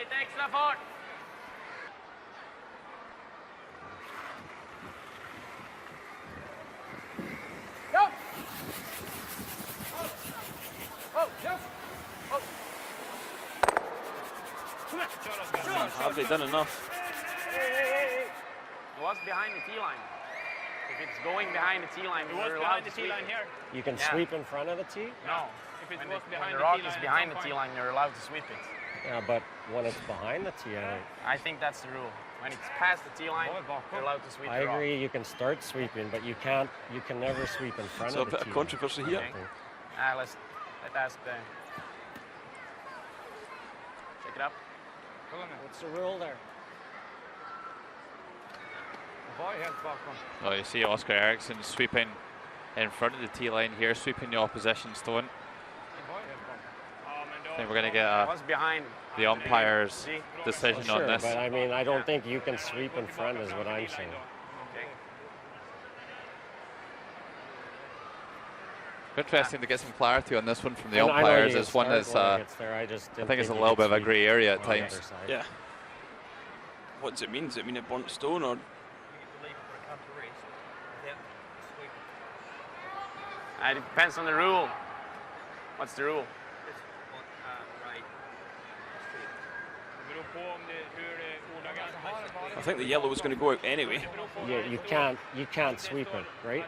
Lite extra fart. Go! Oh, yes! Oh. Come on. Have they done enough? Hey. It was behind the T line. If it's going behind the T line, we're allowed to sweep it. Here. You can sweep in front of the tee? No. If it When was behind the the rock T-line is at behind some the T point. line, you're allowed to sweep it. Yeah, but when it's behind the tee, I think that's the rule. When it's past the T line, you're allowed to sweep I the rock. agree. You can start sweeping, but you can never sweep in front So a of the bit tee. of controversy here. Okay. Let's ask the. Check it up. What's the rule there? Well, you see Oscar Eriksson sweeping in front of the tee line here, sweeping the opposition stone. I think we're going to get What's behind? the umpire's decision Well, sure, on this. but I mean, I don't think you can sweep in front, is what I'm saying. Okay. Interesting to get some clarity on this one from the I know umpires. you It's one start that's, when it I gets there. I just didn't think it's a you little could bit of a sweep grey area at on the times. other side. Yeah. What does it mean? Does it mean a burnt stone or? It depends on the rule. What's the rule? I think the yellow was going to go out anyway. Yeah, you can't sweep it, right?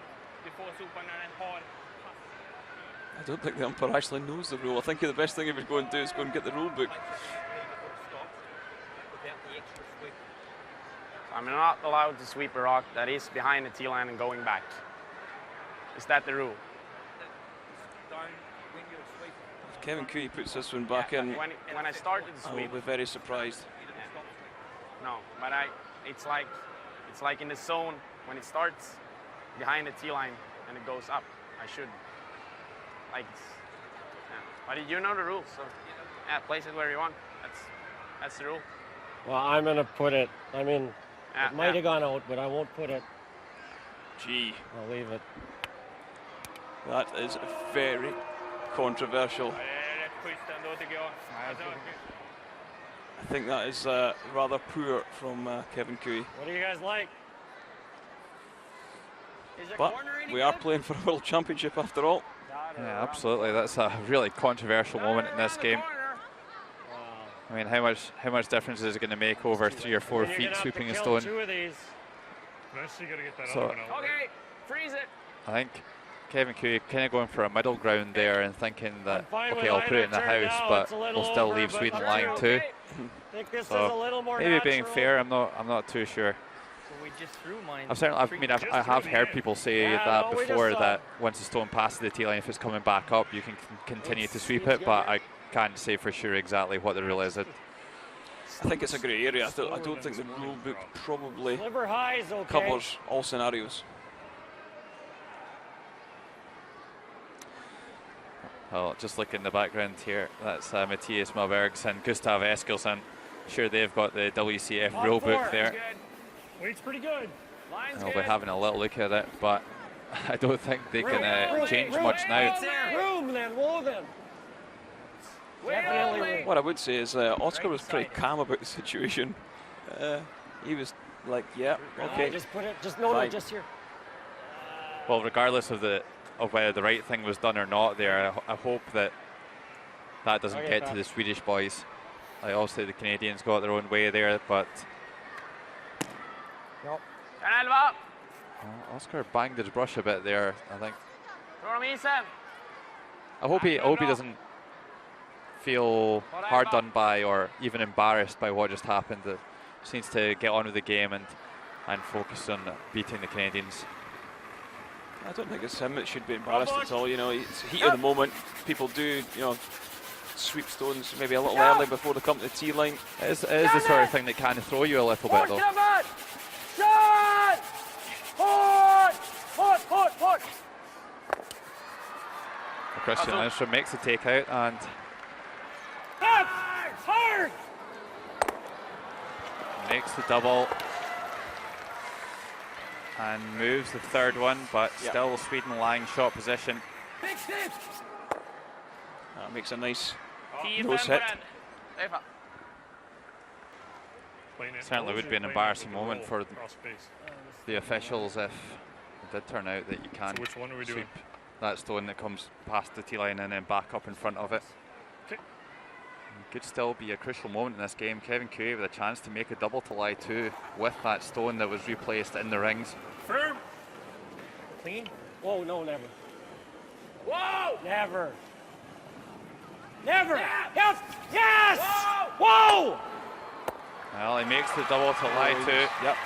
I don't think the umpire actually knows the rule. I think the best thing he would go and do is go and get the rule book. I'm not allowed to sweep a rock that is behind the T line and going back. Is that the rule? If Kevin Cooey puts this one back in, When I started to I will sweep, be very surprised. no, but it's like in the zone when it starts behind the T line and it goes up. I should like. But you know the rules, so yeah, place it where you want. That's the rule. Well, I'm gonna put it. I mean, it might have gone out, but I won't put it. Gee, I'll leave it. that is very controversial. I think that is rather poor from Kevin Cooey. What do you guys like? But we are playing for a world championship after all. Yeah, absolutely. That's a really controversial moment in this game. I mean, how much difference is it going to make over 3 or 4 feet sweeping a stone? So Okay, freeze it. I think Kevin Cooey kind of going for a middle ground there and thinking that, okay, I'll put it in the house, but we'll still leave Sweden lying too. So maybe being fair, I'm not too sure. I have heard people say that before, that once the stone passes the tee line, if it's coming back up, you can continue to sweep it, but I can't say for sure exactly what the rule is. I think it's a grey area. I don't think the rule book probably covers all scenarios. Well, just look in the background here. That's Matthias Malbergs and Gustav Eskilsson. Sure, they've got the WCF rulebook there. Weight's pretty good. I'll be having a little look at it, but I don't think they can change much now. Room then, Wogan. What I would say is Oscar was pretty calm about the situation. He was like, yeah, okay. Just put it. Just note it. Just here. Well, regardless of whether the right thing was done or not there, I hope that doesn't get to the Swedish boys. Like, obviously the Canadians got their own way there, but Oscar banged his brush a bit there, I think. I hope he doesn't feel hard done by or even embarrassed by what just happened. That just needs to get on with the game and focus on beating the Canadians. I don't think it's him that should be embarrassed at all. You know, it's the heat of the moment. People do, sweep stones maybe a little early before they come to the tee line. It is the sort of thing that can throw you a little bit, though. Christian Lindstrom makes the takeout and makes the double and moves the third one, but still Sweden lying shot position. That makes a nice nose hit. Certainly would be an embarrassing moment for the officials if it did turn out that you can't sweep that stone that comes past the tee line and then back up in front of it. It could still be a crucial moment in this game. Kevin Cooey with a chance to make a double to lie 2 with that stone that was replaced in the rings. Firm. Clean? Whoa, no, never. Whoa! Never. Never! Yes! Yes! Whoa! Well, he makes the double to lie 2. Yep.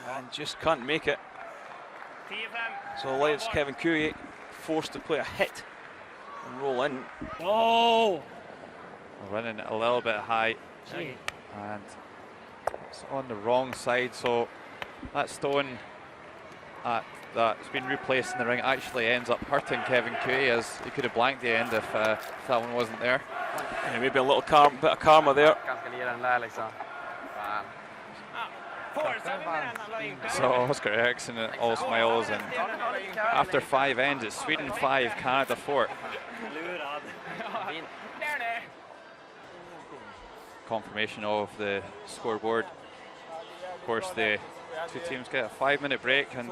And just can't make it. So leaves Kevin Cooey forced to play a hit and roll in. Oh! Running a little bit high. And it's on the wrong side, so that stone that's been replaced in the ring actually ends up hurting Kevin Cooey, as he could have blanked the end if that one wasn't there. Yeah, maybe a little bit of karma there. So Oscar Eriksson all smiles, and after 5 ends, it's Sweden 5, Canada 4. Confirmation of the scoreboard. Of course, the two teams get a 5-minute break, and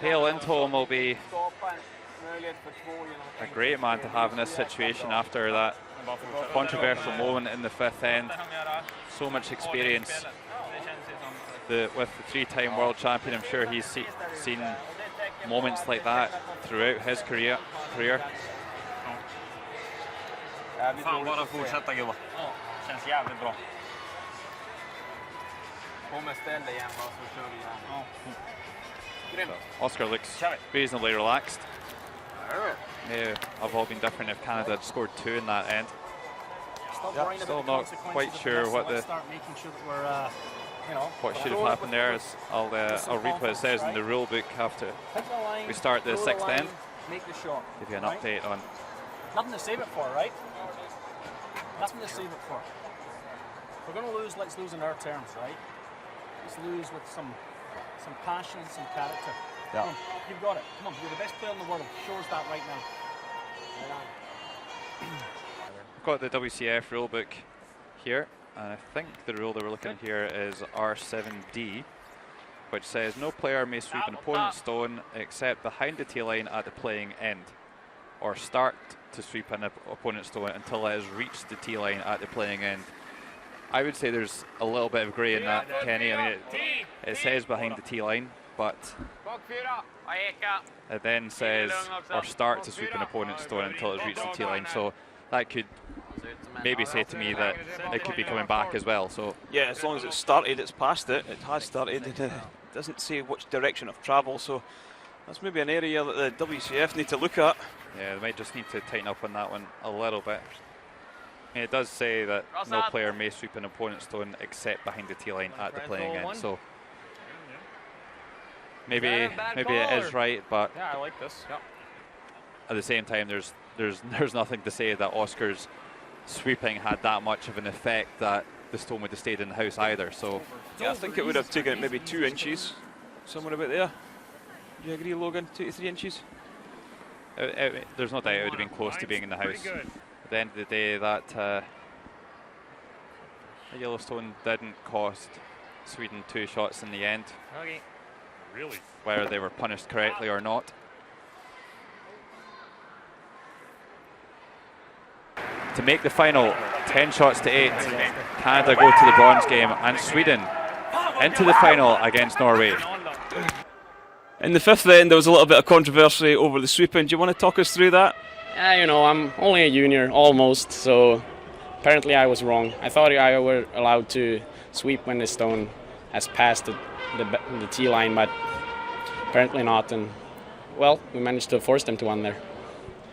Pale Lindholm will be a great man to have in this situation after that controversial moment in the 5th end. So much experience with the 3-time world champion. I'm sure he's seen moments like that throughout his career. Fan, bara fortsätta gubbar. Känns jävligt bra. Oscar looks reasonably relaxed. I've all been different if Canada had scored 2 in that end. Still not quite sure what should have happened there. I'll read what it says in the rule book after we start the 6th end. Give you an update on. Nothing to save it for, right? Nothing to save it for. If we're going to lose, let's lose in our terms, right? Let's lose with some passion, some character. Yeah. Come on, you've got it. Come on, you're the best player in the world. Show us that right now. I've got the WCF rulebook here, and I think the rule that we're looking at here is R7D, which says no player may sweep an opponent's stone except behind the tee line at the playing end, or start to sweep an opponent's stone until it has reached the tee line at the playing end. I would say there's a little bit of grey in that, Kenny. I mean, it says behind the tee line, but it then says or start to sweep an opponent's stone until it's reached the tee line. So that could maybe say to me that it could be coming back as well. So yeah, as long as it's started, it's past it. It has started. It doesn't say which direction of travel. So that's maybe an area that the WCF need to look at. yeah, they might just need to tighten up on that one a little bit. And it does say that no player may sweep an opponent's stone except behind the tee line at the playing end. So maybe it is right, but Yeah, I like this. Yep. at the same time, there's nothing to say that Oscar's sweeping had that much of an effect that the stone would have stayed in the house either. So yeah, I think it would have taken it maybe 2 inches, somewhere about there. Do you agree, Logan? 2 to 3 inches? there's no doubt it would have been close to being in the house. At the end of the day, that Yellowstone didn't cost Sweden 2 shots in the end. Okay. Really? Whether they were punished correctly or not. To make the final, 10 shots to 8, Canada go to the bronze game, and Sweden into the final against Norway. In the 5th end, there was a little bit of controversy over the sweeping. Do you want to talk us through that? Yeah, you know, I'm only a junior, almost, so apparently I was wrong. I thought I were allowed to sweep when the stone has passed the tee line, but apparently not. And well, we managed to force them to one there.